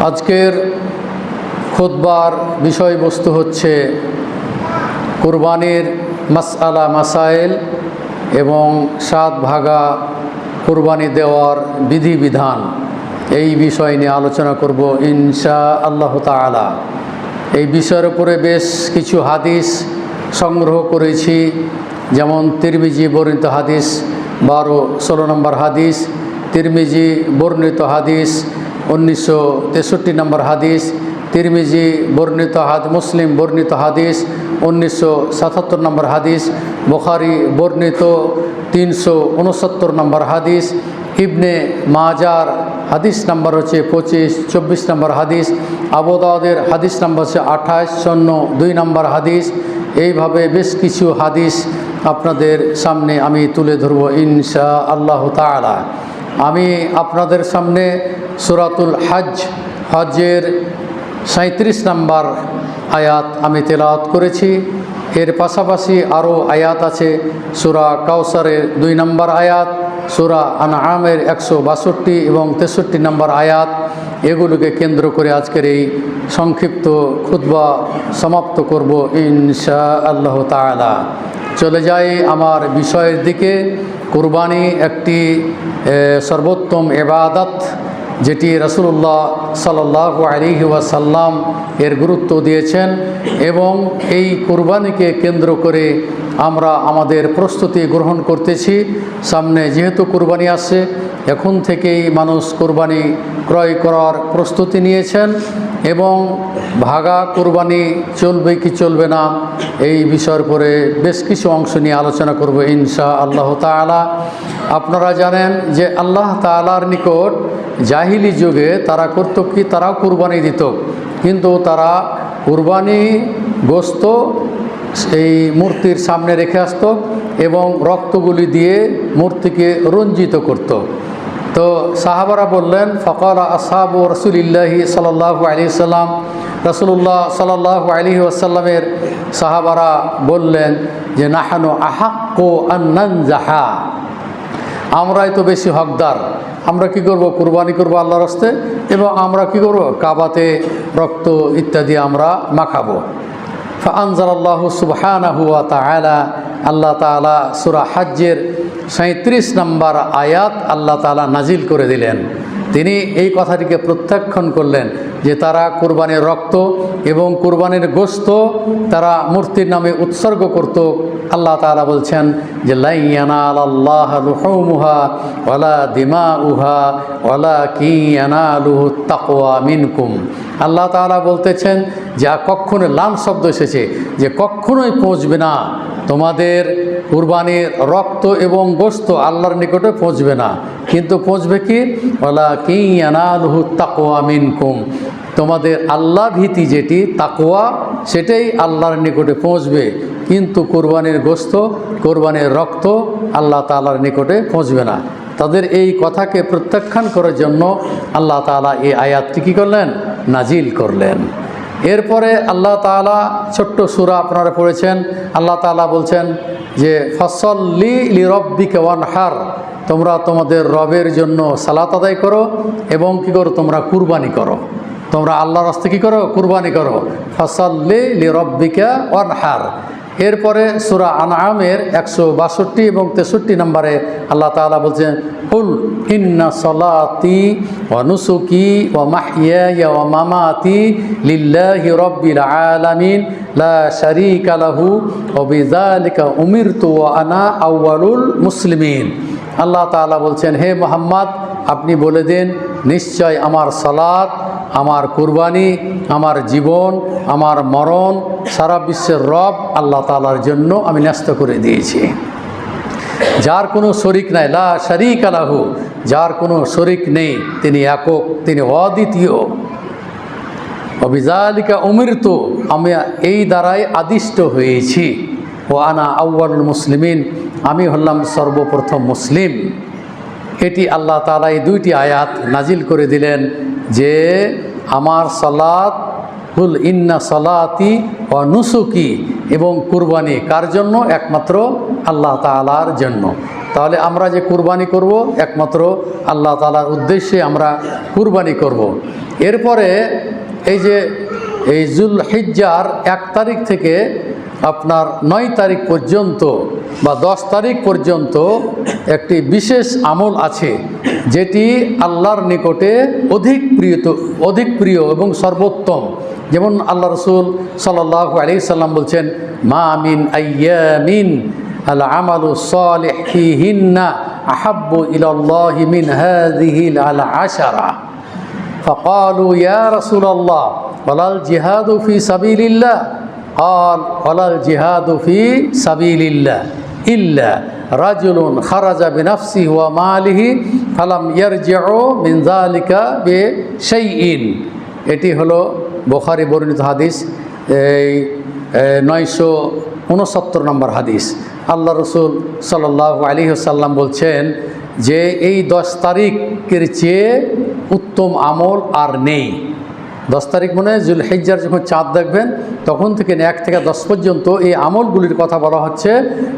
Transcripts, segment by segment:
আজকের খুতবার বিষয়বস্তু হচ্ছে কুরবানির মাসআলা মাসাইল এবং 7 ভাগা কুরবানি দেওয়ার বিধিবিধান। এই বিষয় নিয়ে আলোচনা করব ইনশাআল্লাহ তাআলা। এই বিষয়ের উপরে বেশ কিছু হাদিস সংগ্রহ করেছি, যেমন তিরমিজি বর্ণিত হাদিস 12-16 নম্বর হাদিস, তিরমিজি বর্ণিত হাদিস 1963 নম্বর হাদিস, তিরমিজি বর্ণিত মুসলিম বর্ণিত হাদিস 1977 নম্বর হাদিস, বুখারী বর্ণিত 369 নম্বর হাদিস, ইবনে মাজার হাদিস নাম্বার হচ্ছে 25-24 নম্বর হাদিস, আবু দাউদের হাদিস নাম্বার হচ্ছে 28-2 নম্বর হাদিস। এইভাবে বেশ কিছু হাদিস আপনাদের সামনে আমি তুলে ধরব ইনশাআল্লাহ তাআলা। আমি আপনাদের সামনে সূরাতুল হজ্জের 37 নম্বর আয়াত আমি তেলাওয়াত করেছি। এর পাশাপাশি আরও আয়াত আছে, সূরা কাউসারের 2 নম্বর আয়াত, সূরা আনআমের 162 এবং 63 নম্বর আয়াত। এগুলোকে কেন্দ্র করে আজকের এই সংক্ষিপ্ত খুতবা সমাপ্ত করব ইনশাআল্লাহ তাআলা। চলে যাই আমার বিষয়ের দিকে। কুরবানি একটি সর্বোত্তম ইবাদত, যেটি রাসূলুল্লাহ সাল্লাল্লাহু আলাইহি ওয়াসাল্লাম এর গুরুত্ব দিয়েছেন, এবং এই কুরবানিকে কেন্দ্র করে আমরা আমাদের প্রস্তুতি গ্রহণ করতেছি। সামনে যেহেতু কুরবানি আসছে, এখন থেকেই মানুষ কুরবানি ক্রয় করার প্রস্তুতি নিয়েছেন, এবং ভাগা কুরবানি চলবে কি চলবে না এই বিষয়ের উপরে বেশ কিছু অংশ নিয়ে আলোচনা করব ইনশাআল্লাহ তাআলা। আপনারা জানেন যে আল্লাহ তাআলার নিকট জাহিলি যুগে তারা করত কি, তারাও কুরবানি দিত, কিন্তু তারা কুরবানি গোশত এই মূর্তির সামনে রেখে আসত এবং রক্তগুলি দিয়ে মূর্তিকে রঞ্জিত করত। তো সাহাবারা বললেন, ফাকালা আসহাবু রাসূলিল্লাহি সাল্লাল্লাহু আলাইহি ওয়াসাল্লাম, রাসূলুল্লাহ সাল্লাল্লাহু আলাইহি ওয়াসাল্লামের সাহাবারা বললেন যে নাহানু আহাক্কু আন নানজাহা, আমরাই তো বেশি হকদার, আমরা কি করব, কুরবানি করব আল্লাহর রাস্তে, এবং আমরা কি করব, কাবাতে রক্ত ইত্যাদি আমরা মাখাবো। ফাআনজালাল্লাহু সুবহানাহু ওয়া তাআলা, আল্লাহ তাআলা সূরা হজ্জের 37 নম্বর আয়াত আল্লাহ তাআলা নাজিল করে দিলেন। তিনি এই কথাটিকে প্রত্যাখ্যান করলেন যে তারা কুরবানির রক্ত এবং কুরবানির গোশত তারা মূর্তির নামে উৎসর্গ করত। আল্লাহ তাআলা বলছেন যে লা ইয়ানালাল্লাহু লুহুমুহা ওয়ালা দিমাউহা ওয়ালাকিন ইয়ানালুহু তাকওয়া মিনকুম। আল্লাহ তাআলা বলতেছেন যে কখনো লাম শব্দ এসেছে, যে কখনোই পৌঁছবে না তোমাদের কুরবানির রক্ত এবং গোশত আল্লাহর নিকটে পৌঁছবে না, কিন্তু পৌঁছবে কি, ওয়ালাকিন ইয়ানালুহু তাকওয়া মিনকুম, তোমাদের আল্লাহ ভীতি যেটি তাকওয়া সেটাই আল্লাহর নিকটে পৌঁছবে, কিন্তু কুরবানির গোশত কুরবানির রক্ত আল্লাহ তাআলার নিকটে পৌঁছবে না। তাদের এই কথাকে প্রত্যাখ্যান করার জন্য আল্লাহ তাআলা এই আয়াতটি কী করলেন, নাজিল করলেন। এরপরে আল্লাহ তাআলা ছোট্ট সূরা আপনারা পড়েছেন, আল্লাহ তাআলা বলছেন যে ফাসল্লি লিরাব্বিকা ওয়ানহার, তোমরা তোমাদের রবের জন্য সালাত আদায় করো এবং কি করো, তোমরা কুরবানি করো, তোমরা আল্লাহর রাস্তায় কী করো, কুরবানি করো। ফাসল্লি লিরাব্বিকা ওয়ানহার। এরপরে সূরা আনআমের 162 এবং 63 নম্বরে আল্লাহ তাআলা বলছেন কুল ইন্না সলাতি ওয়া নুসুকি ওয়া মাহইয়ায়া ওয়া মামাতি লিল্লাহি রাব্বিল আলামিন লা শারীকা লাহু ওয়া বিযালিকা উমিরতু ওয়া আনা আউয়ালুল মুসলিমিন। আল্লাহ তাআলা বলছেন, হে মুহাম্মদ আপনি বলে দেন, নিশ্চয় আমার সালাত, আমার কুরবানি, আমার জীবন, আমার মরণ সারা বিশ্বের রব আল্লাহ তাআলার জন্য আমি ন্যস্ত করে দিয়েছি, যার কোনো শরিক নাই, লা শারীকা লাহু, যার কোনো শরিক নেই, তিনি একক, তিনি অদ্বিতীয়। বিযালিকা উমিরতু, আমি এই দ্বারাই আদিষ্ট হয়েছি, ও আনা আউয়ালুল মুসলিমিন, আমি হলাম সর্বপ্রথম মুসলিম। এটি আল্লাহ তাআলা এই 2টি আয়াত নাজিল করে দিলেন যে আমার সালাত, কুল ইন্না সালাতি ওয়া নুসুকি, এবং কুরবানি কার জন্য, একমাত্র আল্লাহ তাআলার জন্য। তাহলে আমরা যে কুরবানি করব একমাত্র আল্লাহ তাআলার উদ্দেশ্যে আমরা কুরবানি করব। এরপরে এই যুলহিজ্জার 1 তারিখ থেকে আপনার 9 তারিখ পর্যন্ত বা 10 তারিখ পর্যন্ত একটি বিশেষ আমল আছে, যেটি আল্লাহর নিকটে অধিক প্রিয় এবং সর্বোত্তম। যেমন আল্লাহ রসুল সাল্লাল্লাহু আলাইহি সাল্লাম বলছেন, মা মিন আইয়ামিন আল আমালু সালিহ ফিহিন্না আহাব্বু ইলাল্লাহি মিন হাযিহিল আশারা। فقالوا يا رسول الله ولا الجهاد في سبيل الله قال ولا الجهاد في سبيل الله إلا رجل خرج بنفسه وماله فلم يرجع من ذلك بشيء। এটি হলো বুখারী বর্ণিত হাদিস, 969 নম্বর হাদিস। আল্লাহ রসুল সাল্লাল্লাহু আলাইহি ওয়াসাল্লাম বলছেন যে এই 10 তারিখের চেয়ে উত্তম আমল আর নেই। 10 তারিখ মানে যুলহিজ্জার যখন চাঁদ দেখবেন তখন থেকে 1 থেকে 10 পর্যন্ত এই আমলগুলির কথা বলা হচ্ছে,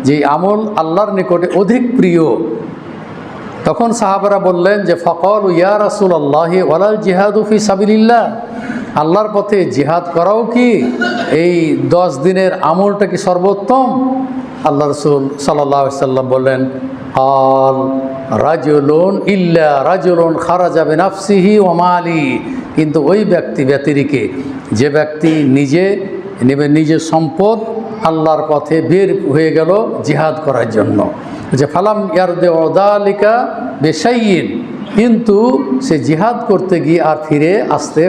যে আমল আল্লাহর নিকটে অধিক প্রিয়। তখন সাহাবারা বললেন যে ফাকালু ইয়া রাসূলুল্লাহি ওয়ালাল জিহাদু ফি সাবিলিল্লাহ, আল্লাহর পথে জিহাদ করাও কি এই 10 দিনের আমলটা কি সর্বোত্তম? আল্লাহ রসুল সাল্লাল্লাহু আলাইহি সাল্লাম বললেন, আল রাজুলুন ইল্লা রাজুলুন খারাজা বিনাফসিহি ওয়া মালি, কিন্তু ওই ব্যক্তি ব্যতিরেকে যে ব্যক্তি নিজের সম্পদ আল্লাহর পথে বের হয়ে গেল জিহাদ করার জন্য, যে ফালাম ইয়ারদিউ যালিকা বিশাইইন, কিন্তু সে জিহাদ করতে গিয়ে আর ফিরে আসতে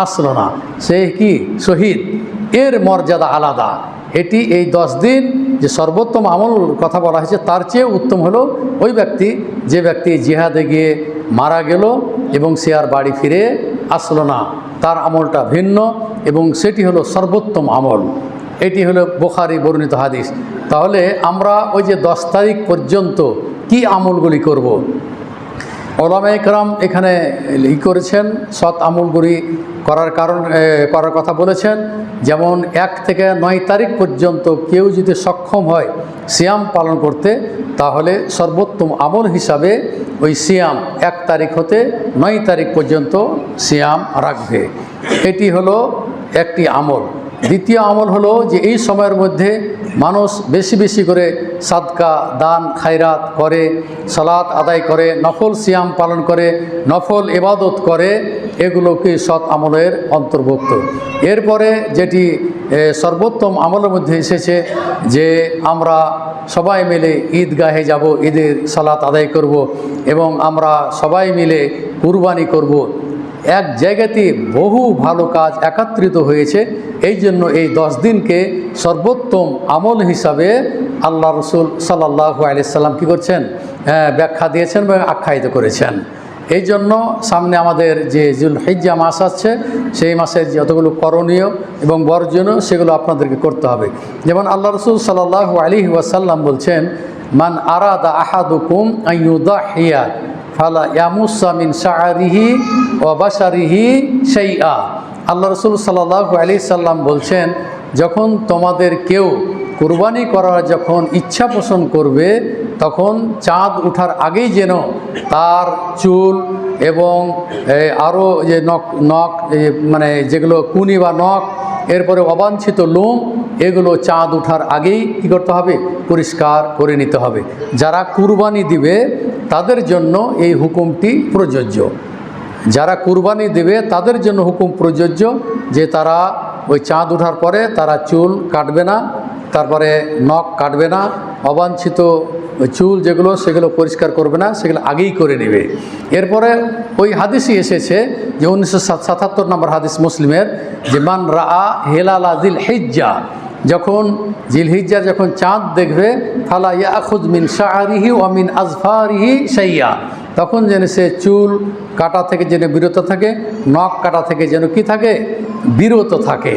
আসলো না, সে কি শহীদ, এর মর্যাদা আলাদা। এটি এই 10 দিন যে সর্বোত্তম আমল কথা বলা হয়েছে তার চেয়ে উত্তম হলো ওই ব্যক্তি যে ব্যক্তি জিহাদে গিয়ে মারা গেল এবং সে আর বাড়ি ফিরে আসলো না, তার আমলটা ভিন্ন এবং সেটি হলো সর্বোত্তম আমল। এটি হলো বুখারী বর্ণিত হাদিস। তাহলে আমরা ওই যে 10 তারিখ পর্যন্ত কি আমলগুলি করব, ওলামায়ে কেরাম এখানে করেছেন, সৎ আমলগুলি করার কথা বলেছেন। যেমন 1 থেকে 9 তারিখ পর্যন্ত কেউ যদি সক্ষম হয় সিয়াম পালন করতে, তাহলে সর্বোত্তম আমল হিসাবে ওই সিয়াম 1 তারিখ হতে 9 তারিখ পর্যন্ত সিয়াম রাখবে। এটি হলো একটি আমল। দ্বিতীয় আমল হলো যে এই সময়ের মধ্যে মানুষ বেশি বেশি করে সাদকা দান খায়রাত করে, সালাত আদায় করে, নফল সিয়াম পালন করে, নফল ইবাদত করে, এগুলো কি সৎ আমলের অন্তর্ভুক্ত। এরপরে যেটি সর্বোত্তম আমলের মধ্যে এসেছে যে আমরা সবাই মিলে ঈদগাহে যাব, ঈদের সালাত আদায় করব এবং আমরা সবাই মিলে কুরবানি করব। এক জায়গাতে বহু ভালো কাজ একত্রিত হয়েছে, এই জন্য এই 10 দিনকে সর্বোত্তম আমল হিসাবে আল্লাহ রসুল সাল্লাল্লাহু আলাইহি সাল্লাম কী করছেন, ব্যাখ্যা দিয়েছেন এবং আখ্যায়িত করেছেন। এই জন্য সামনে আমাদের যে যুলহিজ্জা মাস আছে, সেই মাসের যতগুলো করণীয় এবং বর্জনীয় সেগুলো আপনাদেরকে করতে হবে। যেমন আল্লাহ রসুল সাল্লাল্লাহু আলাইহি ওয়াসাল্লাম বলছেন, মান আরাদা আহাদুকুম আন ইউদাহিয়া ফালা ইয়ামুসা মিন শাআরিহি ওয়া বাশারিহি শাইআ। আল্লাহ রসুল সাল্লাল্লাহু আলাইহি সাল্লাম বলছেন, যখন তোমাদের কেউ কুরবানি করার যখন ইচ্ছা পোষণ করবে, তখন চাঁদ ওঠার আগেই যেন তার চুল এবং আরও যে নখ মানে যেগুলো কুনি বা নখ, এরপরে অবাঞ্ছিত লোম, এগুলো চাঁদ ওঠার আগেই কী করতে হবে, পরিষ্কার করে নিতে হবে। যারা কুরবানি দিবে তাদের জন্য এই হুকুমটি প্রযোজ্য। যারা কুরবানি দেবে তাদের জন্য হুকুম প্রযোজ্য যে তারা ওই চাঁদ ওঠার পরে তারা চুল কাটবে না, তারপরে নখ কাটবে না, অবাঞ্ছিত চুল যেগুলো সেগুলো পরিষ্কার করবে না, সেগুলো আগেই করে নেবে। এরপরে ওই হাদিসই এসেছে যে 1977 নম্বর হাদিস মুসলিমের, যে মান রা হেলালা জিলহিজ্জা, যখন জিলহিজ্জার যখন চাঁদ দেখবে, ফালা ইয়াখুয মিন শাআরিহি ওয়া মিন আজফারিহি শাইআ, তখন যেন সে চুল কাটা থেকে যেন বিরত থাকে, নখ কাটা থেকে যেন কি থাকে, বিরত থাকে।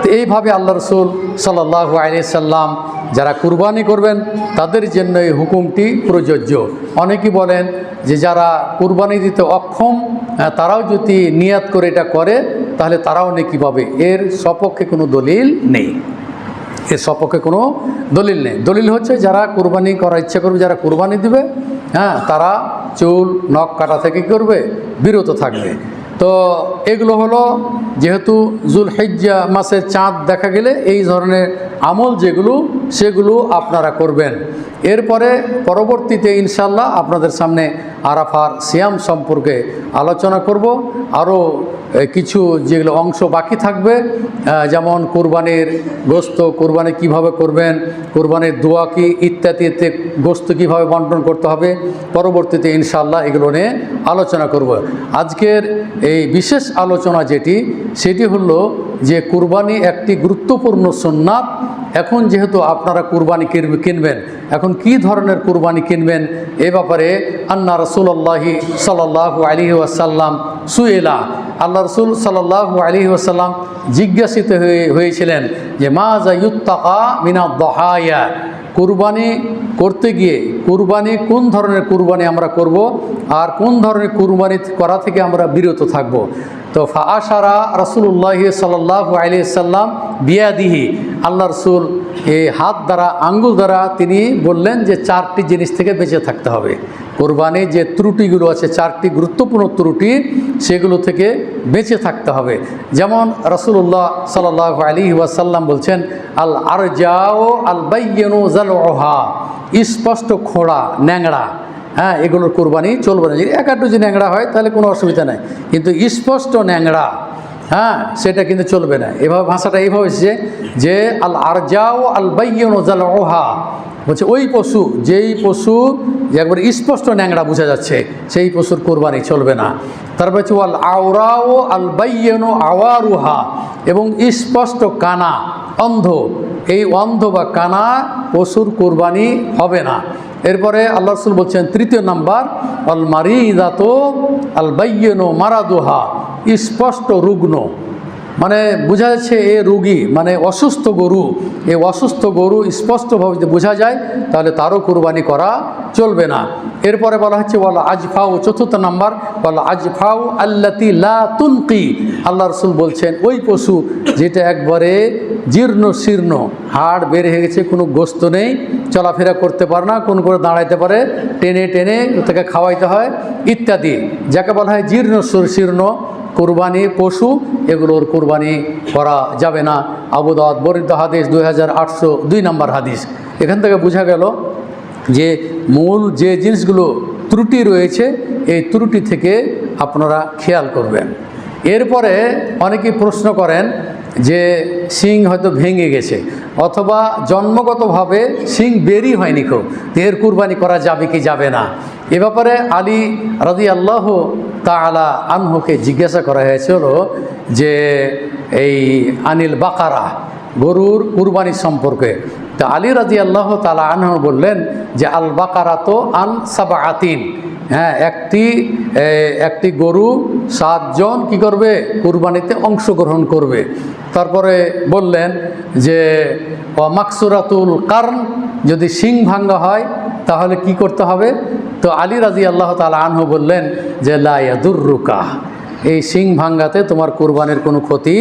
তো এইভাবে আল্লাহ রসুল সাল্লাল্লাহু আলাইহি সাল্লাম যারা কুরবানি করবেন তাদের জন্য এই হুকুমটি প্রযোজ্য। অনেকেই বলেন যে যারা কুরবানি দিতে অক্ষম তারাও যদি নিয়াত করে এটা করে তাহলে তারাও নেকি পাবে, এর সপক্ষে কোনো দলিল নেই। এর সপক্ষে কোনো দলিল নেই। দলিল হচ্ছে যারা কুরবানি করার ইচ্ছা করবে, যারা কুরবানি দিবে, হ্যাঁ, তারা চুল নখ কাটা থেকে কী করবে, বিরত থাকবে। তো এগুলো হলো, যেহেতু যুলহিজ্জা মাসের চাঁদ দেখা গেলে এই ধরনের আমল যেগুলো সেগুলো আপনারা করবেন। এরপরে পরবর্তীতে ইনশাল্লাহ আপনাদের সামনে আরাফার সিয়াম সম্পর্কে আলোচনা করব। আরও কিছু যেগুলো অংশ বাকি থাকবে, যেমন কুরবানির গোশত, কুরবানি কিভাবে করবেন, কুরবানির দোয়া কি ইত্যাদিতে গোশত কিভাবে বন্টন করতে হবে, পরবর্তীতে ইনশাআল্লাহ এগুলো নিয়ে আলোচনা করব। আজকের এই বিশেষ আলোচনা সেটি হলো যে কুরবানি একটি গুরুত্বপূর্ণ সুন্নাত। এখন যেহেতু আপনারা কুরবানি কিনবেন, এখন কি ধরনের কুরবানি কিনবেন এ ব্যাপারে আন্না রাসূলুল্লাহি সাল্লাল্লাহু আলাইহি ওয়াসাল্লাম সুয়েলা, আল্লাহ রসুল সাল্লাল্লাহু আলাইহি ওয়াসাল্লাম জিজ্ঞাসিত হয়েছিলেন যে মাজা ইউত্তাকা মিনাদ দহায়া, কুরবানি করতে গিয়ে কুরবানি কোন ধরনের কুরবানি আমরা করব আর কোন ধরনের কুরবানি করা থেকে আমরা বিরত থাকব। তো ফাআশারা রাসূলুল্লাহি সাল্লাল্লাহু আলাইহি ওয়াসাল্লাম বিয়াদিহি, আল্লাহ রসুল এই হাত দ্বারা, আঙ্গুল দ্বারা তিনি বললেন যে 4টি জিনিস থেকে বেঁচে থাকতে হবে। কুরবানির যে ত্রুটিগুলো আছে, 4টি গুরুত্বপূর্ণ ত্রুটি, সেগুলো থেকে বেঁচে থাকতে হবে। যেমন রাসূলুল্লাহ সাল্লাল্লাহু আলাইহি ওয়াসাল্লাম বলছেন আল আরজাও আল বাইয়িনু জালউহা, স্পষ্ট খোঁড়া ন্যাংড়া, হ্যাঁ, এগুলোর কুরবানি চলবে না। যদি একাটু যে ন্যাংড়া হয় তাহলে কোনো অসুবিধা নেই, কিন্তু স্পষ্ট ন্যাংড়া, হ্যাঁ, সেটা কিন্তু চলবে না। এভাবে ভাষাটা এইভাবে এসেছে যে আল আরজাও আল বাইয়িনু জালউহা, বলছে ওই পশু, যেই পশু যে একবার স্পষ্ট ন্যাংড়া বোঝা যাচ্ছে সেই পশুর কোরবানি চলবে না। তারপর হচ্ছে ওয়াল আওরাও আল বাইয়িনু আওয়ারুহা, এবং স্পষ্ট কানা, অন্ধ, এই অন্ধ বা কানা পশুর কোরবানি হবে না। এরপরে আল্লাহ রাসূল বলছেন 3 নাম্বার আল মারিদাতু আল বাইয়িনু মারাদুহা, স্পষ্ট রুগ্ন, মানে বোঝা যাচ্ছে এ রোগী, মানে অসুস্থ গরু। এই অসুস্থ গরু স্পষ্টভাবে যদি বোঝা যায় তাহলে তারও কুরবানি করা চলবে না। এরপরে বলা হচ্ছে ওয়াল আজফাউ, 4 নাম্বার ওয়াল আজফাউ আল্লাতি লা তুনকি, আল্লাহ রসুল বলছেন ওই পশু যেটা একবারে জীর্ণ শীর্ণ, হাড় বের হয়ে গেছে, কোনো গোস্ত নেই, চলাফেরা করতে পারে না, কোন করে দাঁড়াইতে পারে, টেনে টেনে তাকে খাওয়াইতে হয় ইত্যাদি, যাকে বলা হয় জীর্ণ শীর্ণ কুরবানি পশু, এগুলোর কুরবানি করা যাবে না। আবু দাউদ বর্ণিত হাদিস 2802 নম্বর হাদিস। এখান থেকে বোঝা গেল যে মূল যে জিনিসগুলো ত্রুটি রয়েছে এই ত্রুটি থেকে আপনারা খেয়াল করবেন। এরপরে অনেকেই প্রশ্ন করেন যে শিং হয়তো ভেঙে গেছে অথবা জন্মগতভাবে শিং বেরই হয়নি, খুব এর কুরবানি করা যাবে কি যাবে না। এ ব্যাপারে আলী রাদিয়াল্লাহু তাআলা আনহুকে জিজ্ঞাসা করা হয়েছিল যে এই আনিল বাকারা, গরুর কুরবানি সম্পর্কে। তো আলী রাদিয়াল্লাহু তাআলা আনহু বললেন যে আল বাকারা তো আন সাবআতিন, হ্যাঁ, একটি গরু 7 জন কি করবে, কুরবানিতে অংশগ্রহণ করবে। তারপরে বললেন যে মাকসুরাতুল কারন, যদি শিং ভাঙ্গা হয় তাহলে কি করতে হবে। তো আলী রাদিয়াল্লাহু তাআলা আনহু বললেন যে লা ইয়াদুররুকা, এই শিং ভাঙ্গাতে তোমার কুরবানির কোনো ক্ষতি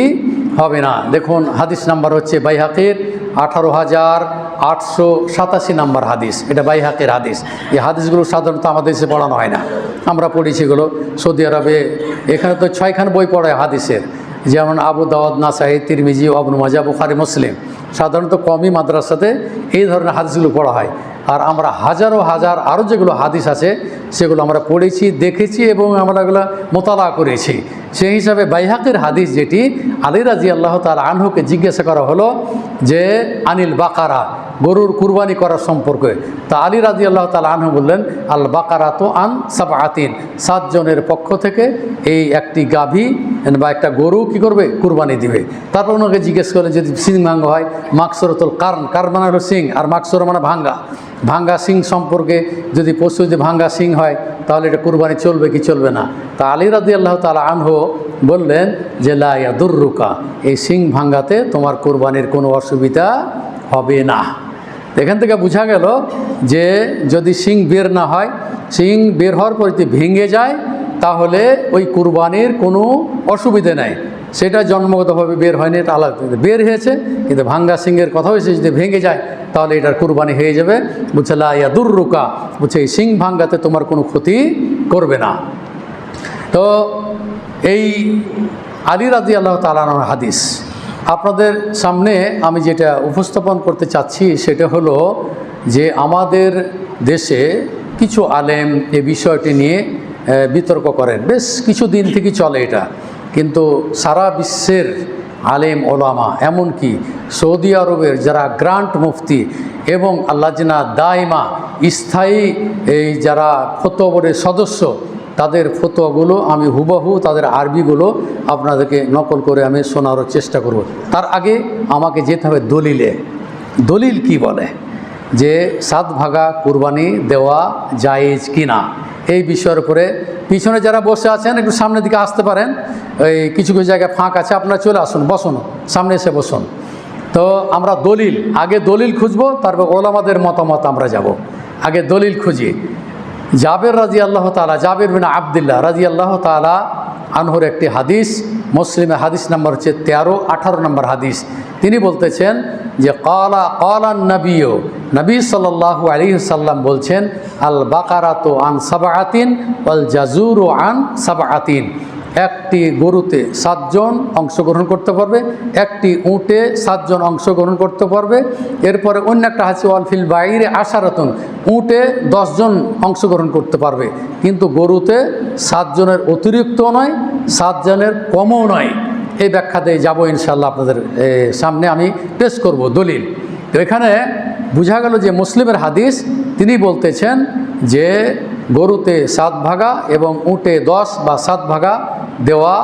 হবে না। দেখুন হাদিস নাম্বার হচ্ছে বাইহাকির 18,887 নম্বর হাদিস, এটা বাইহাকির হাদিস। এই হাদিসগুলো সাধারণত আমাদের দেশে পড়ানো হয় না, আমরা পড়েছি এগুলো সৌদি আরবে। এখানে তো 6খান বই পড়ায় হাদিসের, যেমন আবু দাউদ, নাসাই, তিরমিজি, ইবনে মাজাহ, বুখারী, মুসলিম। সাধারণত কমই মাদ্রাসাতে এই ধরনের হাদিসগুলো পড়া হয়। আর আমরা হাজারো হাজার আরও যেগুলো হাদিস আছে সেগুলো আমরা পড়েছি, দেখেছি এবং আমরা এগুলো মোতালা করেছি। সেই হিসাবে বাইহাকির হাদিস যেটি, আলী রাদিয়াল্লাহু তাআলা আনহুকে জিজ্ঞাসা করা হলো যে আনিল বাকারা, গরুর কুরবানি করার সম্পর্কে। তা আলী রাদিয়াল্লাহু তাআলা আনহু বললেন আল বাকারা তো আন সাবআতিন, 7 জনের পক্ষ থেকে এই একটি গাভী বা একটা গরু কি করবে, কুরবানি দিবে। তারপর ওনাকে জিজ্ঞেস করলেন যদি সিং ভাঙ্গা হয়, মাকসুরাতুল কারন, কারন মানে হলো সিং, আর মাকসুরা মানে ভাঙ্গা, ভাঙ্গা সিং সম্পর্কে যদি পশু যদি ভাঙ্গা সিং হয় তাহলে এটা কুরবানি চলবে কি চলবে না। তা আলী রাদিয়াল্লাহু তাআলা আনহু বললেন যে লা ইয়াদুররুকা, এই সিং ভাঙ্গাতে তোমার কুরবানির কোনো অসুবিধা হবে না। এখান থেকে বোঝা গেল যে যদি শিং বের না হয়, শিং বের হওয়ার পর যদি ভেঙে যায় তাহলে ওই কুরবানির কোনো অসুবিধে নাই। সেটা জন্মগতভাবে বের হয়নি, এটা আলাদা বের হয়েছে, কিন্তু ভাঙ্গা সিংয়ের কথা হয়েছে যদি ভেঙে যায় তাহলে এটার কুরবানি হয়ে যাবে। বলছে লা ইয়াদুররুকা, বলছে এই সিং ভাঙ্গাতে তোমার কোনো ক্ষতি করবে না। তো এই আলী রাদিয়াল্লাহু তাআলা আনহুর হাদিস আপনাদের সামনে আমি যেটা উপস্থাপন করতে চাচ্ছি সেটা হলো যে আমাদের দেশে কিছু আলেম এই বিষয়টি নিয়ে বিতর্ক করেন, বেশ কিছু দিন থেকে চলে এটা, কিন্তু সারা বিশ্বের আলেম ওলামা, এমনকি সৌদি আরবের যারা গ্রান্ট মুফতি এবং আল্লাজনা দাইমা স্থায়ী এই যারা ফতোয়া বোর্ডের সদস্য, তাদের ফতোয়াগুলো আমি হুবহু তাদের আরবিগুলো আপনাদেরকে নকল করে আমি শোনারও চেষ্টা করব। তার আগে আমাকে যেতে হবে দলিলে। দলিল কি বলে যে 7 ভাগা কুরবানি দেওয়া জায়েজ কিনা, এই বিষয়ের উপরে পিছনে যারা বসে আছেন একটু সামনের দিকে আসতে পারেন, এই কিছু কিছু জায়গায় ফাঁক আছে, আপনারা চলে আসুন, বসুন, সামনে এসে বসুন। তো আমরা দলিল, আগে দলিল খুঁজবো, তারপর ওলামাদের মতামত আমরা যাব। আগে দলিল খুঁজি। জাবের রাদিয়াল্লাহু তাআলা, জাবের বিন আব্দুল্লাহ রাদিয়াল্লাহু তাআলা আনহুর একটি হাদিস, মুসলিমে হাদিস নাম্বার হচ্ছে 13-18 নম্বর হাদিস। তিনি বলতেছেন যে কালান নবীও, নবী সাল্লাল্লাহু আলাইহি ওয়াসাল্লাম বলছেন, আল বাকারাতু আন সাবআতিন ওয়াল জাজুরু আন সাবআতিন। একটি গরুতে 7 জন অংশগ্রহণ করতে পারবে, একটি উটে 7 জন অংশগ্রহণ করতে পারবে। এরপরে অন্য একটা আছে ওয়াল ফিল বাইরে আশারাতুন, উটে 10 জন অংশগ্রহণ করতে পারবে, কিন্তু গরুতে 7 জনের অতিরিক্ত নয়, 7 জনের কমও নয়। এই ব্যাখ্যাতে যাব ইনশাআল্লাহ, আপনাদের সামনে আমি পেশ করব দলিল। তো এখানে বোঝা গেল যে মুসলিমের হাদিস, তিনি বলতেছেন যে গরুতে 7 ভাগা এবং উটে 10 বা 7 ভাগা দেওয়া,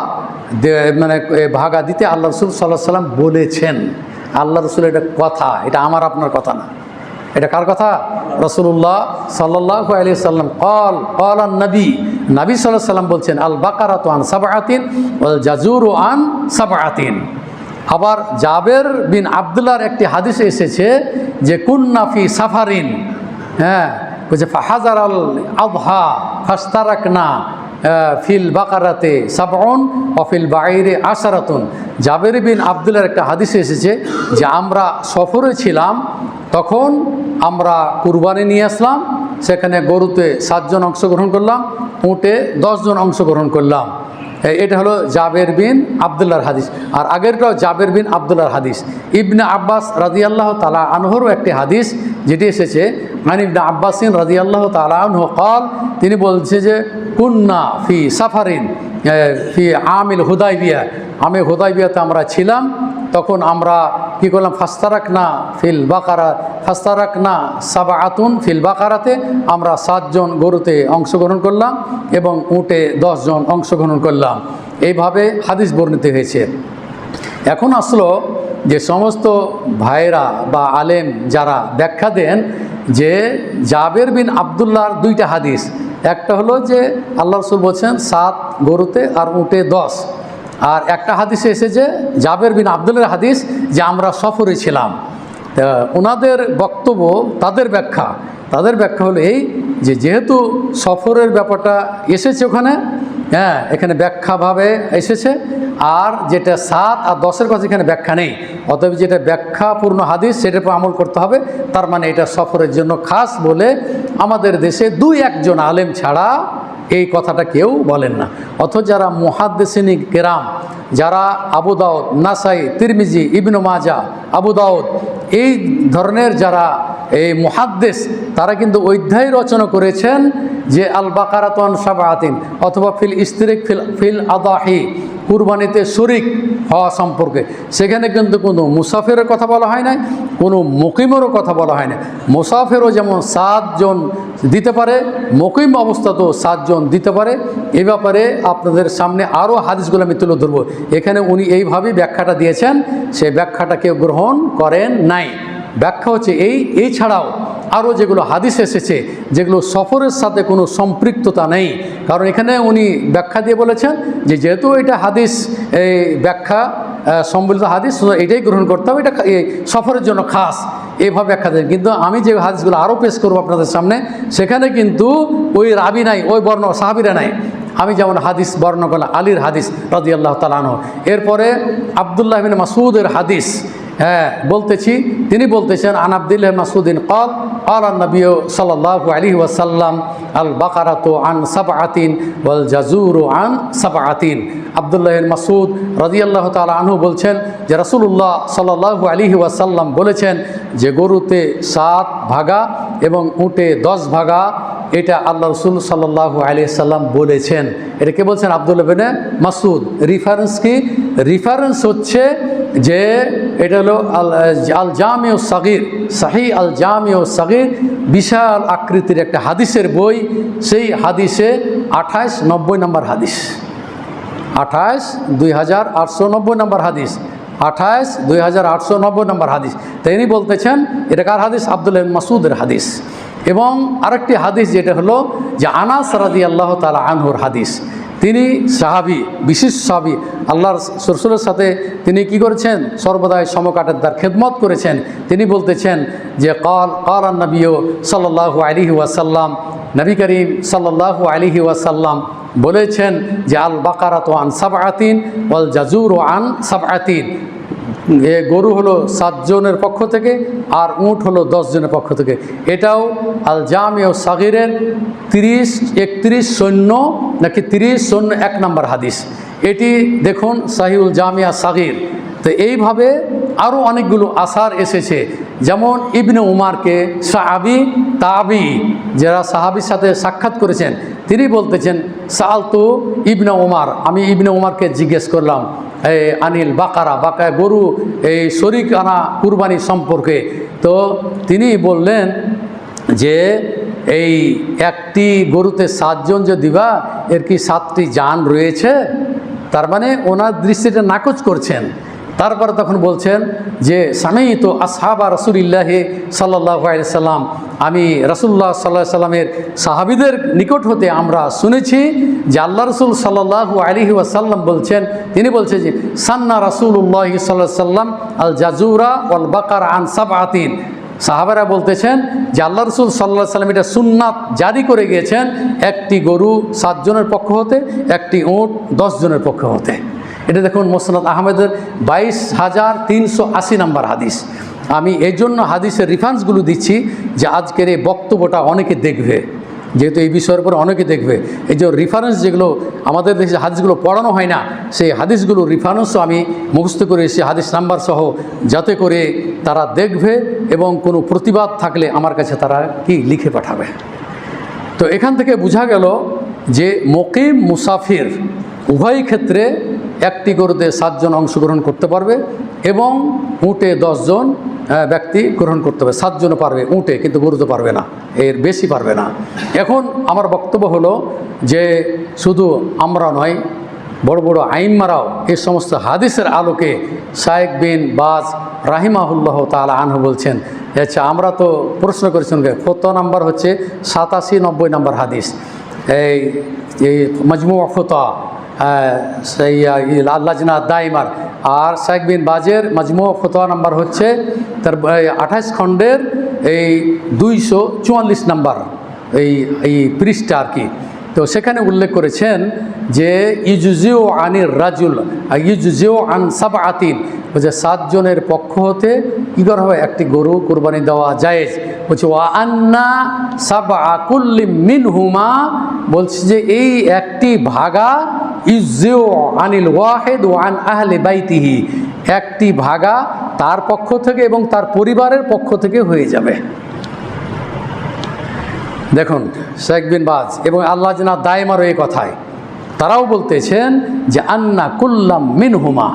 মানে ভাগা দিতে আল্লাহ রসুল সাল্লাল্লাহু আলাইহি ওয়াসাল্লাম বলেছেন। আল্লাহ রসুল, এটা কথা, এটা আমার আপনার কথা না, এটা কার কথা? রাসূলুল্লাহ সাল্লাল্লাহু আলাইহি ওয়াসাল্লাম ক্বালান নবী, নবী সাল্লাল্লাহু আলাইহি ওয়াসাল্লাম বলছেন, আল বাকারাতু আন সাবআতিন ওয়াল জাজুরু আন সাবআতিন। আবার জাবের বিন আব্দুল্লাহর একটি হাদিসে এসেছে যে কুন্না ফি সাফারিন, হ্যাঁ, বলছে ফাহাজার আল আযহা ফাস্তারাকনা ফিল বাকারাতে সাবউন ওয়া ফিল বাইরে আশারাতুন। জাবের বিন আব্দুল্লাহর একটা হাদিসে এসেছে যে আমরা সফরে ছিলাম, তখন আমরা কুরবানি নিয়ে আসলাম, সেখানে গরুতে 7 জন অংশগ্রহণ করলাম, উটে 10 জন অংশগ্রহণ করলাম। এটা হলো জাবের বিন আব্দুল্লাহর হাদিস। আর আগেরটাও জাবের বিন আব্দুল্লাহর হাদিস। ইবনে আব্বাস রাদিয়াল্লাহু তাআলা আনহুরও একটি হাদিস যেটি এসেছে, মানে ইবনে আব্বাসিন রাদিয়াল্লাহু তাআলা আনহু ক্বাল, তিনি বলছে যে কুন্না ফি সাফারিন ফি আমিল হুদাইবিয়া, আমি হুদাইবিয়াতে আমরা ছিলাম, তখন আমরা কি করলাম, ফাস্তারাকনা ফিল বাকারা, ফাস্তারাকনা সাবআতুন ফিল বাকারাতে, আমরা 7 জন গরুতে অংশগ্রহণ করলাম এবং উটে 10 জন অংশগ্রহণ করলাম। এইভাবে হাদিস বর্ণিত হয়েছে। এখন আসলো যে সমস্ত ভাইরা বা আলেম যারা ব্যাখ্যা দেন যে জাবের বিন আব্দুল্লাহর 2টা হাদিস, একটা হলো যে আল্লাহ রাসূল বলছেন 7 গরুতে আর উটে 10, আর একটা হাদিসে এসেছে জাবের বিন আব্দুল্লাহর হাদিস যে আমরা সফরে ছিলাম। ওনাদের বক্তব্য, তাদের ব্যাখ্যা হলো এই যে যেহেতু সফরের ব্যাপারটা এসেছে ওখানে, হ্যাঁ, এখানে ব্যাখ্যাভাবে এসেছে, আর যেটা 7 আর 10-এর কথা এখানে ব্যাখ্যা নেই, অতএব যেটা ব্যাখ্যাপূর্ণ হাদিস সেটার উপর আমল করতে হবে। তার মানে এটা সফরের জন্য খাস বলে আমাদের দেশে 2-1 জন আলেম ছাড়া এই কথাটা কেউ বলেন না। অথচ যারা মুহাদ্দিসিন কেরাম, যারা আবু দাউদ, নাসাই, তিরমিজি, ইবনে মাজাহ, আবু দাউদ, এই ধরনের যারা এই মুহাদ্দিস, তারা কিন্তু অধ্যায় রচনা করেছেন যে আল বাকারাতু আন সাবআতিন, অথবা ফিল ইশতিরাক ফিল আদাহি, কুরবানিতে শরিক হওয়া সম্পর্কে। সেখানে কিন্তু কোনো মুসাফিরের কথা বলা হয় না, কোনো মুকিমেরও কথা বলা হয় না। মুসাফিরও যেমন 7 জন দিতে পারে, মুকিম অবস্থাতেও 7 জন দিতে পারে। এই ব্যাপারে আপনাদের সামনে আরও হাদিসগুলো আমি তুলে ধরবো। এখানে উনি এইভাবেই ব্যাখ্যাটা দিয়েছেন, সেই ব্যাখ্যাটা কেউ গ্রহণ করেন নাই। ব্যাখ্যা হচ্ছে এই ছাড়াও আরও যেগুলো হাদিস এসেছে, যেগুলো সফরের সাথে কোনো সম্পৃক্ততা নেই। কারণ এখানে উনি ব্যাখ্যা দিয়ে বলেছেন যে যেহেতু এটা হাদিস, এই ব্যাখ্যা সম্বলিত হাদিস, এটাই গ্রহণ করতে হবে, এটা সফরের জন্য খাস, এইভাবে ব্যাখ্যা দেন। কিন্তু আমি যে হাদিসগুলো আরও পেশ করবো আপনাদের সামনে, সেখানে কিন্তু ওই রাবি নাই, ওই বর্ণ সাহাবিরা নাই। আমি যেমন হাদিস বর্ণনা করলাম আলীর হাদিস রাদিয়াল্লাহু তাআলা আনহু। এরপরে আব্দুল্লাহ ইবনে মাসউদের হাদিস বলতেছি, তিনি বলতেছেন আন আব্দুল্লাহ ইবনে মাসউদিন ক্বাল ক্বালা নবী সাল্লাল্লাহু আলাইহি ওয়াসাল্লাম আল বাকারাতু আন সাবআতিন ওয়াল জাজুরু আন সাবআতিন। আব্দুল্লাহ ইবনে মাসউদ রাদিয়াল্লাহু তাআলা আনহু বলছেন যে রাসূলুল্লাহ সাল্লাল্লাহু আলাইহি ওয়াসাল্লাম বলেছেন যে গরুতে 7 ভাগা এবং উটে 10 ভাগা, এটা আল্লাহ রসুল সাল্লাল্লাহু আলাইহি সাল্লাম বলেছেন। এটা কে বলছেন? আব্দুল্লাহ ইবনে মাসউদ। রেফারেন্স কি? রেফারেন্স হচ্ছে যে এটা হলো আল জামিউ সাগীর, সাহিহ আল জামিউ সাগীর, বিশাল আকৃতির একটা হাদিসের বই। সেই হাদিসে 2890 নম্বর হাদিস, 28,2890 নম্বর হাদিস, 28,2890 নম্বর হাদিস। তিনি বলতেছেন এটা কার হাদিস? আব্দুল্লাহ ইবনে মাসউদের হাদিস। এবং আরেকটি হাদিস যেটা হলো যে আনাস রাদিয়াল্লাহু তাআলা আনহুর হাদিস। তিনি সাহাবী, বিশিষ্ট সাহাবী, আল্লাহর রাসূলের সাথে তিনি কি করেছেন? সর্বদাই সমকাটের তার খেদমত করেছেন। তিনি বলতেছেন যে ক্বালা নবী সাল্লাল্লাহু আলাইহি ওয়াসাল্লাম, নবী করিম সাল্লাল্লাহু আলাইহি ওয়াসাল্লাম বলেছেন যে আল বাকারাতু আন সাবআতিন ওয়াল জাজুরু আন সাবআতিন। গরু হলো 7 জনের পক্ষ থেকে আর উট হলো 10 জনের পক্ষ থেকে। এটাও আল জামিউ সাগীরের 30-31 সৈন্য নাকি 30 সৈন্য 1 নম্বর হাদিস। এটি দেখুন সাহিহুল জামিয়া সাগীর। তো এইভাবে আরও অনেকগুলো আসার এসেছে, যেমন ইবনে উমারকে সাহাবী তাবি যারা সাহাবীর সাথে সাক্ষাৎ করেছেন তিনি বলতেছেন সাআলতু ইবনে উমার, আমি ইবনে উমারকে জিজ্ঞেস করলাম আনিল বাকারা, গরু এই শরীক আনা কুরবানি সম্পর্কে। তো তিনি বললেন যে এই একটি গরুতে 7 জন যে দিবা, এর কি 7টি জান রয়েছে? তার মানে ওনার দৃষ্টিটা নাকচ করছেন। তারপরে তখন বলছেন যে সামিতু আসহাবা রাসূলিল্লাহি সাল্লাল্লাহু আলাইহি সাল্লাম, আমি রাসূলুল্লাহ সাল্লাল্লাহু আলাইহি সাল্লামের সাহাবীদের নিকট হতে আমরা শুনেছি যে আল্লাহ রসুল সাল্লাল্লাহু আলাইহি ওয়াসাল্লাম বলছেন, তিনি বলছেন যে সান্না রাসূলুল্লাহ সাল্লাল্লাহু আলাইহি সাল্লাম আল জাজুরা ওয়াল বাকার আন সাবআতিন। সাহাবারা বলতেছেন যে আল্লাহ রসুল সাল্লাল্লাহু আলাইহি সাল্লাম এটা সুন্নাত জারি করে গিয়েছেন, একটি গরু 7 জনের পক্ষ হতে, একটি উট 10 জনের পক্ষ হতে। এটা দেখুন মুসনাদ আহমেদের 22,380 নম্বর হাদিস। আমি এই জন্য হাদিসের রেফারেন্সগুলো দিচ্ছি যে আজকের এই বক্তব্যটা অনেকে দেখবে, যেহেতু এই বিষয়ের উপর অনেকে দেখবে। এই যে রেফারেন্স যেগুলো আমাদের দেশে হাদিসগুলো পড়ানো হয় না, সেই হাদিসগুলো রেফারেন্সও আমি মুখস্থ করে এসে হাদিস নাম্বার সহ, যাতে করে তারা দেখবে এবং কোনো প্রতিবাদ থাকলে আমার কাছে তারা কি লিখে পাঠাবে। তো এখান থেকে বোঝা গেল যে মুকিম মুসাফির উভয় ক্ষেত্রে একটি গরুতে 7 জন অংশগ্রহণ করতে পারবে এবং উটে 10 জন ব্যক্তি গ্রহণ করতে হবে। 7 জনও পারবে উটে, কিন্তু গরুতে পারবে না, এর বেশি পারবে না। এখন আমার বক্তব্য হলো যে শুধু আমরা নয়, বড় বড় আইম্মারাও এই সমস্ত হাদিসের আলোকে শায়েখ বিন বাজ রাহিমাহুল্লাহ তাআলা আনহু বলছেন, আচ্ছা আমরা তো প্রশ্ন করেছেন, ফতোয়া নাম্বার হচ্ছে 87-90 নম্বর হাদিস, এই মজমুআ ফতোয়া সেই লাজনা দাইমার। আর শায়েখ বিন বাজের মজমুআ ফতোয়া নাম্বার হচ্ছে তার 28 খণ্ডের এই 244 নম্বর এই পৃষ্ঠা আর কি। তো সেখানে উল্লেখ করেছেন যে ইউজুজিউ আনির রাজুল ইউজুজিউ আন সাবআতিন, বলছে 7 জনের পক্ষ হতে কী করা হবে? একটি গরু কুরবানি দেওয়া জায়েজ। বলছে ওয়া আন্না সাবআ কুল্লি মিনহুমা, বলছে যে এই একটি ভাগা ইউজজিউ আনিল ওয়াহিদ ওয়া আন আহলি বাইতিহি, একটি ভাগা তার পক্ষ থেকে এবং তার পরিবারের পক্ষ থেকে হয়ে যাবে। দেখুন শায়েখ বিন বাজ এবং আল্লাহ জিনা দায়মারও এই কথায় তারাও বলতেছেন যে আন্না কুল্লাম মিনহুমা,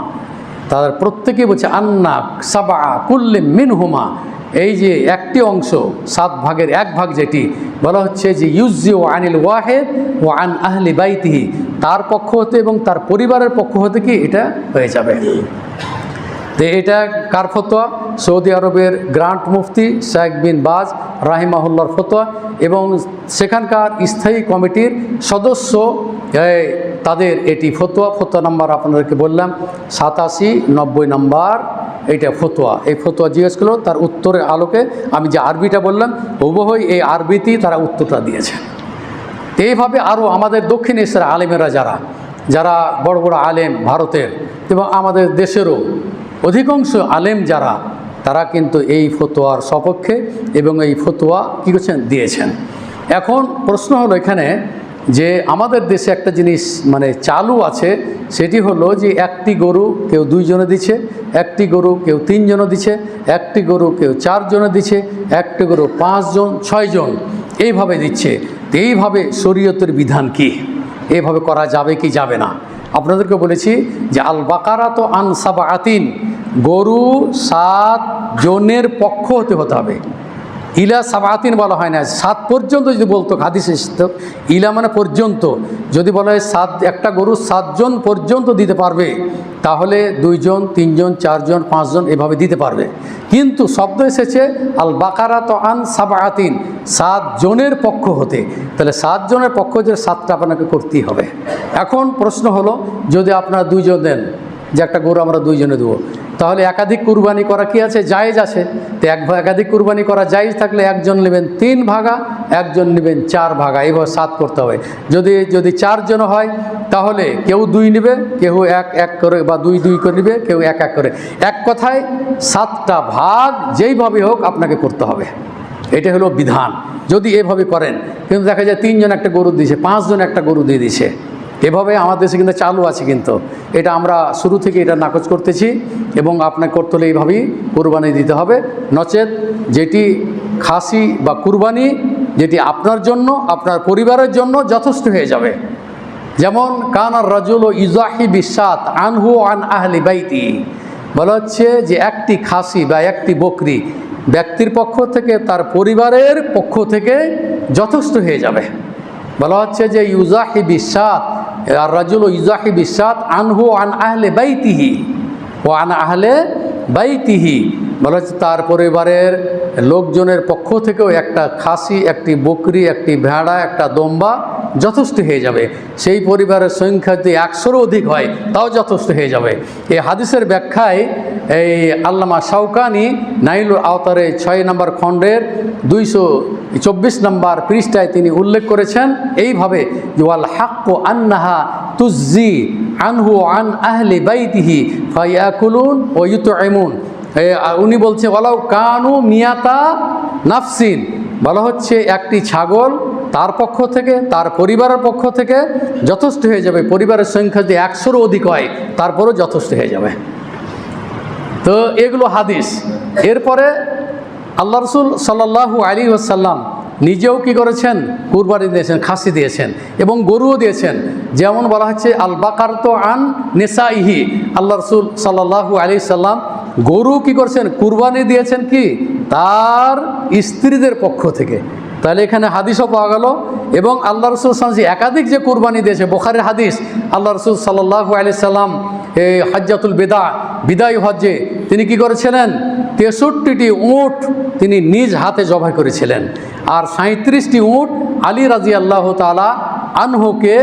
তাদের প্রত্যেকেই বলছে আন্না সাবআ কুল্লি মিনহুমা, এই যে একটি অংশ 7 ভাগের 1 ভাগ যেটি বলা হচ্ছে যে ইউজিউ আনিল ওয়াহিদ ওয়া আন আহলি বাইতিহি, তার পক্ষ হতে এবং তার পরিবারের পক্ষ হতে কি এটা হয়ে যাবে। তো এটা কার ফতোয়া? সৌদি আরবের গ্র্যান্ড মুফতি শায়েখ বিন বাজ রাহিমাহুল্লাহর ফতোয়া এবং সেখানকার স্থায়ী কমিটির সদস্য তাদের এটি ফতোয়া। ফতোয়া নাম্বার আপনাদেরকে বললাম 87-90 নম্বর এইটা ফতোয়া। এই ফতোয়া জিজ্ঞেস করলো, তার উত্তরের আলোকে আমি যে আরবিটা বললাম হুবহু এই আরবিতেই তারা উত্তরটা দিয়েছে। তো এইভাবে আরও আমাদের দক্ষিণ এশিয়ার আলেমেরা যারা বড় বড় আলেম ভারতের এবং আমাদের দেশেরও অধিকাংশ আলেম তারা কিন্তু এই ফতোয়ার সপক্ষে এবং এই ফতোয়া কী করছেন দিয়েছেন। এখন প্রশ্ন হলো এখানে যে আমাদের দেশে একটা জিনিস মানে চালু আছে, সেটি হলো যে একটি গরু কেউ 2 জনে দিচ্ছে, একটি গরু কেউ 3 জনে দিচ্ছে, একটি গরু কেউ 4 জনে দিচ্ছে, একটি গরু 5 জন 6 জন এইভাবে দিচ্ছে। তো এইভাবে শরীয়তের বিধান কি? এইভাবে করা যাবে কি যাবে না? আপনাদেরকে বলেছি যে আল বাকারা তো আন সাবাতিন, গরু 7 জনের পক্ষ হতে হবে। ইলা সাবাতিন বলা হয় না, 7 পর্যন্ত যদি বলতো হাদিসে ইলা মানে পর্যন্ত, যদি বলা হয় একটা গরু 7 জন পর্যন্ত দিতে পারবে, তাহলে 2 জন 3 জন 4 জন 5 জন এভাবে দিতে পারবে। কিন্তু শব্দ এসেছে আল বাকারা তো আন সাবাতিন, 7 জনের পক্ষ হতে, তাহলে 7 জনের পক্ষ যে 7টা আপনাকে করতেই হবে। এখন প্রশ্ন হলো, যদি আপনারা 2 জন দেন যে একটা গরু আমরা 2 জনে দেবো, তাহলে একাধিক কুরবানি করা কি আছে? জায়েজ আছে। তো একাধিক কুরবানি করা জায়েজ থাকলে একজন নেবেন 3 ভাগা, একজন নেবেন 4 ভাগা, এবার 7 করতে হবে। যদি 4 জন হয় তাহলে কেউ 2 নেবে, কেউ 1 করে, বা 2 করে নেবে, কেউ 1 করে। এক কথায় 7টা ভাগ যেইভাবে হোক আপনাকে করতে হবে। এটা হলো বিধান। যদি এভাবে করেন, কিন্তু দেখা যায় 3 জন একটা গরু দিয়েছে, 5 জন একটা গরু দিয়ে দিছে, এভাবে আমাদের দেশে কিন্তু চালু আছে। কিন্তু এটা আমরা শুরু থেকে এটা নাকচ করতেছি, এবং আপনাকে করতে হলে এইভাবেই কুরবানি দিতে হবে। নচেত যেটি খাসি বা কুরবানি, যেটি আপনার জন্য আপনার পরিবারের জন্য যথেষ্ট হয়ে যাবে। যেমন কানার রাজুল ও ইজাহি বিসাত আনহু আন আহলি বাইতি, বলা হচ্ছে যে একটি খাসি বা একটি বকরি ব্যক্তির পক্ষ থেকে তার পরিবারের পক্ষ থেকে যথেষ্ট হয়ে যাবে। বলা হচ্ছে যে ইউজাহি বিসাত আর রাজুল ইউজাহি বিসাত আনহু আন আহলে বাইতিহি ও আন আহলে বাইতিহি, বলা হচ্ছে তার পরিবারের লোকজনের পক্ষ থেকেও একটা খাসি, একটি বকরি, একটি ভেড়া, একটা দম্বা যথেষ্ট হয়ে যাবে। সেই পরিবারের সংখ্যা যদি 100-এরও অধিক হয় তাও যথেষ্ট হয়ে যাবে। এই হাদিসের ব্যাখ্যায় এই আল্লামা শাওকানি নাইলুল আওতারে 6 নম্বর খণ্ডের 224 নম্বর পৃষ্ঠায় তিনি উল্লেখ করেছেন এইভাবে, ওয়াল হাক্কু আন্নাহা তুজ্জি আনহু আন আহলি বাইতিহি ফায়াকুলুন ওয়া ইউতঈমুন। উনি বলছে ওয়ালাউ কানু মিয়াতা নাফসিন, বলা হচ্ছে একটি ছাগল তার পক্ষ থেকে, তার পরিবারের পক্ষ থেকে যথেষ্ট হয়ে যাবে। পরিবারের সংখ্যা যদি 100-এরও অধিক হয় তারপরেও যথেষ্ট হয়ে যাবে। তো এগুলো হাদিস। এরপরে আল্লাহ রসুল সাল্লাল্লাহু আলাইহি ওয়াসাল্লাম নিজেও কি করেছেন? কুরবানি দিয়েছেন, খাসি দিয়েছেন এবং গরুও দিয়েছেন। যেমন বলা হচ্ছে আল বাকার তো আন নেসাইহি, আল্লাহ রসুল সাল্লাল্লাহু আলাইহি সাল্লাম গরু কি করছেন? কুরবানি দিয়েছেন কি তার স্ত্রীদের পক্ষ থেকে। তাহলে এখানে হাদিসও পাওয়া গেল। এবং আল্লাহ রসুল সাল্লাল্লাহু একাধিক যে কুরবানি দিয়েছে, বুখারীর হাদিস, আল্লাহ রসুল সাল্লাল্লাহু আলাইহি সাল্লাম এই হজ্জাতুল বিদায় হজ্জে তিনি কি করেছিলেন? 63টি উট তিনি নিজ হাতে জবাই করেছিলেন, আর 37টি উট আলী রাদিয়াল্লাহু তাআলা আনহুকে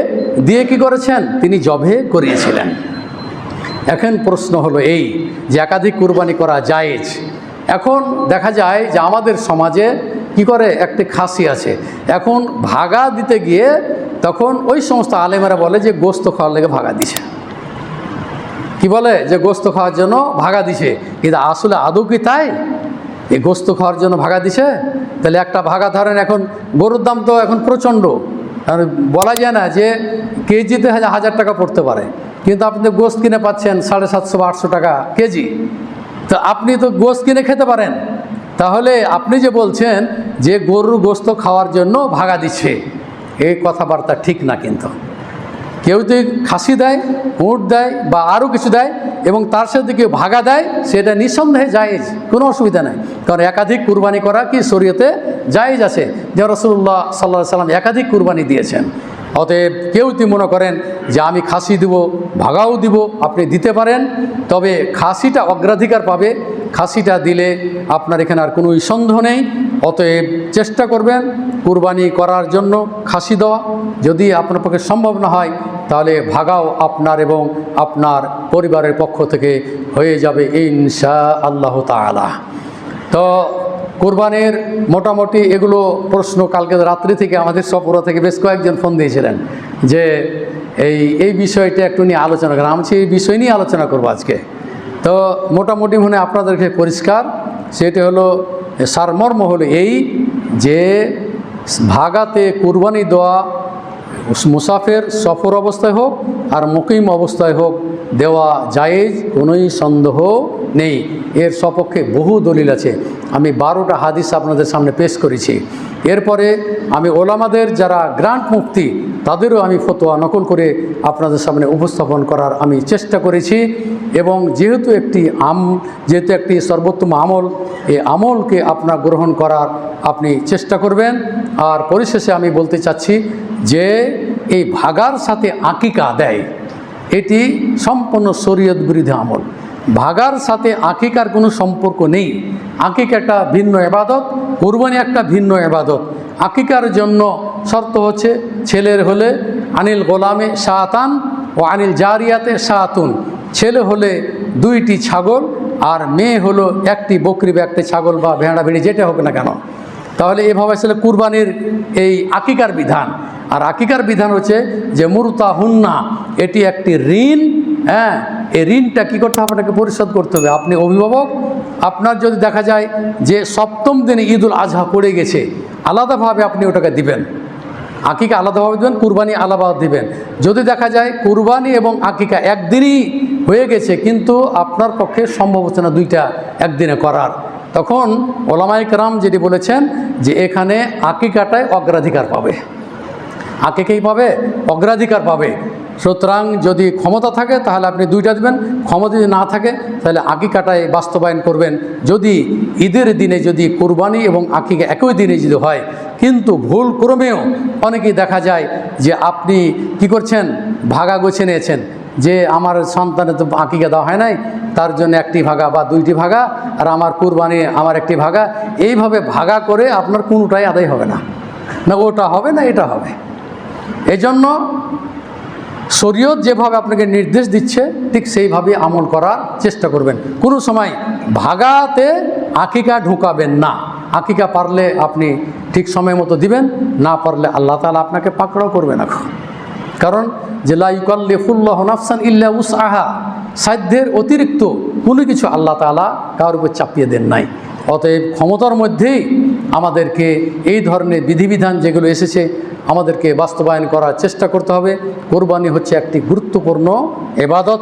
দিয়ে কি করেছেন? তিনি জবে করিয়েছিলেন। এখন প্রশ্ন হলো এই যে একাধিক কুরবানি করা জায়েজ। এখন দেখা যায় যে আমাদের সমাজে কি করে, একটি খাসি আছে, এখন ভাগা দিতে গিয়ে তখন ওই সমস্ত আলেমেরা বলে যে গোস্ত খাওয়ার লেগে ভাগা দিছে। কি বলে? যে গোস্ত খাওয়ার জন্য ভাগা দিছে। কিন্তু আসলে আদৌ কি তাই? এই গোস্ত খাওয়ার জন্য ভাগা দিছে? তাহলে একটা ভাগা ধরেন, এখন গরুর দাম তো এখন প্রচণ্ড, বলা যায় না যে কেজিতে 1000 টাকা পড়তে পারে, কিন্তু আপনি তো গোস্ত কিনে পাচ্ছেন 750 বা 800 টাকা কেজি। তো আপনি তো গোস্ত কিনে খেতে পারেন। তাহলে আপনি যে বলছেন যে গরুর গোস্ত খাওয়ার জন্য ভাগা দিচ্ছে, এই কথাবার্তা ঠিক না। কিন্তু কেউ যদি খাসি দেয়, উট দেয় বা আরও কিছু দেয় এবং তার সাথে কেউ ভাগা দেয়, সেটা নিঃসন্দেহে জায়েজ, কোনো অসুবিধা নাই। কারণ একাধিক কুরবানি করা কি শরীয়তে জায়েজ আছে। যে রাসূলুল্লাহ সাল্লাল্লাহু আলাইহি সাল্লাম একাধিক কুরবানি দিয়েছেন। অতএব কেউ যদি মনে করেন যে আমি খাসি দিব, ভাগাও দিব, আপনি দিতে পারেন, তবে খাসিটা অগ্রাধিকার পাবে। খাসিটা দিলে আপনার এখানে আর কোনো সন্দেহ নেই। অতএব চেষ্টা করবেন কুরবানি করার জন্য খাসি দেওয়া। যদি আপনার পক্ষে সম্ভব না হয় তাহলে ভাগাও আপনার এবং আপনার পরিবারের পক্ষ থেকে হয়ে যাবে ইনশাআল্লাহ তাআলা। তো কোরবানির মোটামুটি এগুলো প্রশ্ন কালকে রাত্রি থেকে আমাদের সপুরা থেকে বেশ কয়েকজন ফোন দিয়েছিলেন যে এই বিষয়টা একটু নিয়ে আলোচনা করেন। আমি এই বিষয় নিয়ে আলোচনা করবো আজকে। তো মোটামুটি মনে আপনাদেরকে পরিষ্কার, সেটি হলো সারমর্ম হলো এই যে ভাগাতে কুরবানি দেওয়া মুসাফের সফর অবস্থায় হোক আর মুকিম অবস্থায় হোক দেওয়া জায়েজ, কোনোই সন্দেহ নেই। এর সপক্ষে বহু দলিল আছে। আমি 12টা হাদিস আপনাদের সামনে পেশ করেছি। এরপরে আমি ওলামাদের যারা গ্রান্ট মুফতি তাদেরও আমি ফতোয়া নকল করে আপনাদের সামনে উপস্থাপন করার আমি চেষ্টা করেছি। এবং যেহেতু একটি সর্বোত্তম আমল, এই আমলকে আপনার গ্রহণ করার আপনি চেষ্টা করবেন। আর পরিশেষে আমি বলতে চাচ্ছি যে এই ভাগার সাথে আকিকা দেয়, এটি সম্পূর্ণ শরীয়ত বিরোধী আমল। ভাগার সাথে আকিকার কোনো সম্পর্ক নেই। আকিকা একটা ভিন্ন ইবাদত, কুরবানি একটা ভিন্ন ইবাদত। আকিকার জন্য শর্ত হচ্ছে ছেলের হলে আনিল গোলামে শাতান ও আনিল জারিয়াতে শাতুন, ছেলে হলে 2টি ছাগল আর মেয়ে হলো 1টি বকরি বা 1টি ছাগল বা ভেড়া ভেড়ি যেটা হোক না কেন। তাহলে এভাবে আসলে কুরবানির এই আকিকার বিধান। আর আকিকার বিধান হচ্ছে যে মুরতা হুন্না, এটি একটি ঋণ। হ্যাঁ, এই ঋণটা কী করতে হবে? আপনাকে পরিশোধ করতে হবে। আপনি অভিভাবক, আপনার যদি দেখা যায় যে 7ম দিনে ঈদুল আজহা পড়ে গেছে, আলাদাভাবে আপনি ওটাকে দিবেন। আকিকা আলাদাভাবে দেবেন, কুরবানি আলাদাভাবে দিবেন। যদি দেখা যায় কুরবানি এবং আকিকা একদিনই হয়ে গেছে কিন্তু আপনার পক্ষে সম্ভব হচ্ছে না দুইটা একদিনে করার, তখন ওলামায়ে কেরাম যেটি বলেছেন যে এখানে আকিকাটায় অগ্রাধিকার পাবে। আকিকাই পাবে, অগ্রাধিকার পাবে। সুতরাং যদি ক্ষমতা থাকে তাহলে আপনি 2টা দেবেন, ক্ষমতা যদি না থাকে তাহলে আকিকাটায় বাস্তবায়ন করবেন। যদি ঈদের দিনে যদি কুরবানি এবং আকিকা একই দিনে যদি হয়, কিন্তু ভুল ক্রমেও অনেকেই দেখা যায় যে আপনি কি করছেন, ভাগা গোছে নিয়েছেন যে আমার সন্তানের তো আকিকা দেওয়া হয় নাই, তার জন্য 1টি ভাগা বা 2টি ভাগা, আর আমার কুরবানি আমার 1টি ভাগা। এইভাবে ভাগা করে আপনার কোনোটাই আদায় হবে না, না ওটা হবে না এটা হবে। এজন্য শরীয়ত যেভাবে আপনাকে নির্দেশ দিচ্ছে ঠিক সেইভাবে আমল করার চেষ্টা করবেন। কোনো সময় ভাগাতে আকিকা ঢুকাবেন না। আকিকা পারলে আপনি ঠিক সময় মতো দিবেন, না পারলে আল্লাহ তাআলা আপনাকে পাকড়াও করবেন। এখন কারণ যে লা ইউকাল্লিফুল্লাহু নাফসান ইল্লা উসআহা, সাধ্যের অতিরিক্ত কোনো কিছু আল্লাহ তাআলা কারোর উপর চাপিয়ে দেন নাই। অতএব ক্ষমতার মধ্যেই আমাদেরকে এই ধরনের বিধিবিধান যেগুলো এসেছে আমাদেরকে বাস্তবায়ন করার চেষ্টা করতে হবে। কুরবানি হচ্ছে একটি গুরুত্বপূর্ণ ইবাদত,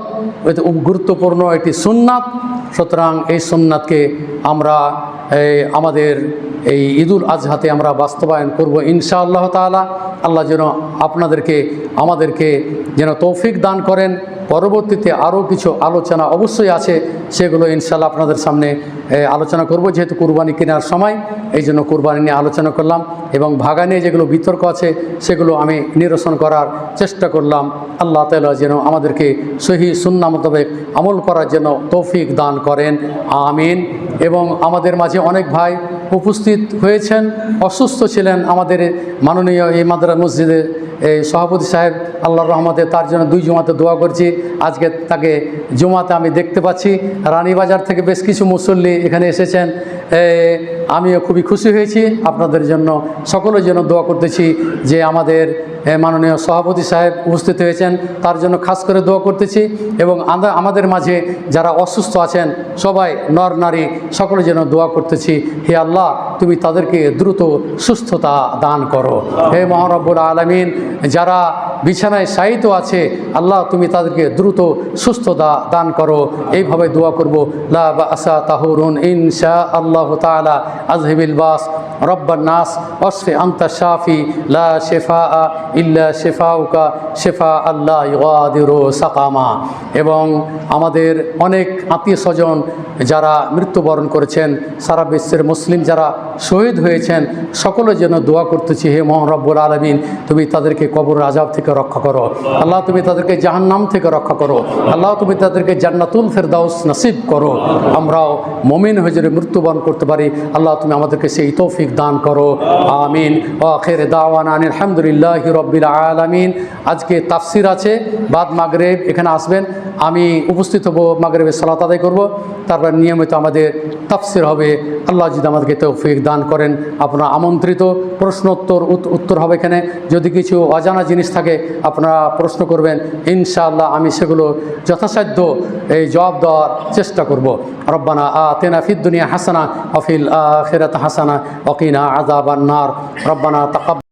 গুরুত্বপূর্ণ একটি সুন্নাত। সুতরাং এই সুন্নাতকে আমরা আমাদের এই ঈদুল আজহাতে আমরা বাস্তবায়ন করব ইনশাআল্লাহ তাআলা। আল্লাহ যেন আমাদেরকে যেন তৌফিক দান করেন। পরবর্তীতে আরও কিছু আলোচনা অবশ্যই আছে, সেগুলো ইনশাআল্লাহ আপনাদের সামনে আলোচনা করব। যেহেতু কুরবানি কেনার সময়, এই জন্য কুরবানি নিয়ে আলোচনা করলাম এবং ভাগা নিয়ে যেগুলো বিতর্ক আছে সেগুলো আমি নিরসন করার চেষ্টা করলাম। আল্লাহ তাআলা যেন আমাদেরকে সহি সুন্নাহ মোতাবেক আমল করার জন্য তৌফিক দান করেন, আমিন। এবং আমাদের মাঝে অনেক ভাই উপস্থিত হয়েছেন, অসুস্থ ছিলেন। আমাদের মাননীয় এই মাদ্রাসা মসজিদের এই সভাপতি সাহেব, আল্লাহর রহমতে তার জন্য 2 জুমাতে দোয়া করছি। আজকে তাকে জুমাতে আমি দেখতে পাচ্ছি। রানীবাজার থেকে বেশ কিছু মুসল্লি এখানে এসেছেন, আমিও খুবই খুশি হয়েছি। আপনাদের জন্য সকলের জন্য দোয়া করতেছি যে আমাদের মাননীয় সভাপতি সাহেব উপস্থিত হয়েছেন, তার জন্য খাস করে দোয়া করতেছি। এবং আমাদের মাঝে যারা অসুস্থ আছেন সবাই নর নারী সকলের জন্য দোয়া করতেছি। হে আল্লাহ, তুমি তাদেরকে দ্রুত সুস্থতা দান করো। হে মহান রব্বুল আলামিন, যারা বিছানায় শায়িত আছে আল্লাহ তুমি তাদেরকে দ্রুত সুস্থতা দান করো। এইভাবে দোয়া করব। লা বাসা তাহুরুন ইনশা আল্লাহ তাআলা আযহিবিল বাস রব্বান নাস ওয়াসফি আনতা শাফি লা শিফা ইল্লা শিফাউকা শিফা আল্লাহ ইগাদিরু সাকামা। এবং আমাদের অনেক আত্মীয় স্বজন যারা মৃত্যুবরণ করেছেন, সারা বিশ্বের মুসলিম যারা শহীদ হয়েছেন, সকলের জন্য দোয়া করতেছি। হে মহান রব্বুল আলামিন, তুমি তাদেরকে কবর আযাব থেকে রক্ষা করো। আল্লাহ তুমি তাদেরকে জাহান্নাম থেকে রক্ষা করো। আল্লাহ তুমি তাদেরকে জান্নাতুল ফেরদাউস নসিব করো। আমরাও মুমিন হয়ে যদি মৃত্যুবরণ করতে পারি, আল্লাহ তুমি আমাদেরকে সেই তৌফিক দান করো। আমিন। ওয়া আখির দাওয়ানা আলহামদুলিল্লাহি রাব্বিল আলামিন। আজকে তাফসির আছে, বাদ মাগরিব এখানে আসবেন, আমি উপস্থিত হব, মাগরিবের সালাত আদায় করব, তারপর নিয়মিত আমাদের তাফসির হবে। আল্লাহ যদি আমাদেরকে তৌফিক দান করেন, আপনারা আমন্ত্রিত। প্রশ্নোত্তর উত্তর হবে এখানে। যদি কিছু অজানা জিনিস থাকে আপনারা প্রশ্ন করবেন, ইনশাআল্লাহ আমি সেগুলো যথাসাধ্য এই জবাব দেওয়ার চেষ্টা করব। রব্বানা আতিনা ফিদ দুনিয়া হাসানা ওয়া ফিল আখিরাতি হাসানা ওয়া কিনা আযাবান নার। রব্বানা তাকাব্বাল